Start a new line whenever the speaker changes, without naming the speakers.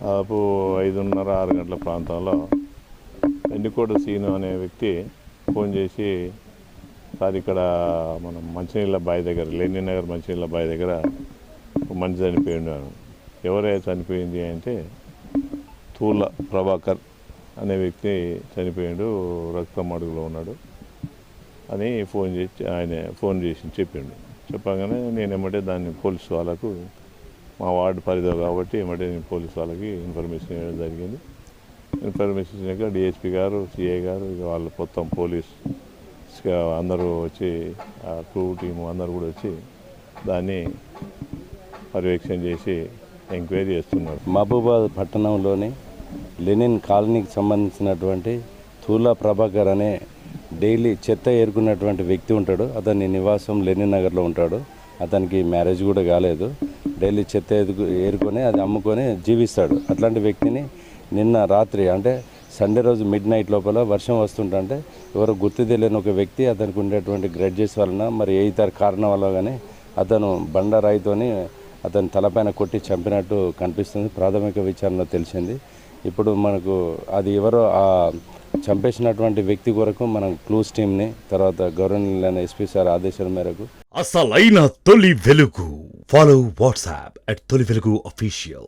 దాదాపు 5:30, 6 గంటల ప్రాంతంలో ఎండికోట సీను అనే వ్యక్తి ఫోన్ చేసి, సార్ ఇక్కడ మనం మంచినీళ్ళ బావి దగ్గర, లెనిన్ నగర్ మంచినీళ్ళ బావి దగ్గర ఒక మనిషి చనిపోయిండు. ఎవరైతే చనిపోయింది అంటే తూళ్ళ ప్రభాకర్ అనే వ్యక్తి చనిపోయాడు, రక్తం అడుగులో ఉన్నాడు అని ఫోన్ చేసి చెప్పిండు. చెప్పగానే నేను ఏమంటే దాన్ని పోలీసు వాళ్ళకు, మా వార్డు పరిధిలో కాబట్టి ఏమంటే నేను పోలీసు వాళ్ళకి ఇన్ఫర్మేషన్ ఇవ్వడం జరిగింది. ఇన్ఫర్మేషన్ ఇచ్చినాక డిఎస్పీ గారు, సిఐ గారు, వాళ్ళు మొత్తం పోలీస్ అందరూ వచ్చి, ఆ క్రూ టీము అందరూ కూడా వచ్చి దాన్ని పర్యవేక్షణ చేసి ఎంక్వైరీ చేస్తున్నారు.
మహబూబాద్ పట్టణంలోని లెనిన్ కాలనీకి సంబంధించినటువంటి తూలా ప్రభాకర్ అనే డైలీ చెత్త ఏరుకున్నటువంటి వ్యక్తి ఉంటాడు. అతని నివాసం లెనిన్ నగర్లో ఉంటాడు. అతనికి మ్యారేజ్ కూడా కాలేదు. డైలీ చెత్త ఏరుకొని అది అమ్ముకొని జీవిస్తాడు. అట్లాంటి వ్యక్తిని నిన్న రాత్రి అంటే సండే రోజు మిడ్-నైట్ లోపల వర్షం వస్తుంటే ఎవరో గుర్తు తెలియని ఒక వ్యక్తి అతనికి ఉండేటువంటి గ్రెడ్జెస్ వలన మరి ఏ ఇతర కారణం వల్ల కానీ అతను బండరాయితోని అతని తలపైన కొట్టి చంపినట్టు కనిపిస్తుంది. ప్రాథమిక విచారణ తెలిసింది. ఇప్పుడు మనకు అది ఎవరో ఆ చంపేసినటువంటి వ్యక్తి కొరకు మనం క్లూస్ టీమ్ని తర్వాత గవర్నర్ ఎస్పీ సార్ ఆదేశాల మేరకు
అసలైన తొలి వెలుగు. ఫాలో వాట్సాప్ @తొలి వెలుగు అఫీషియల్.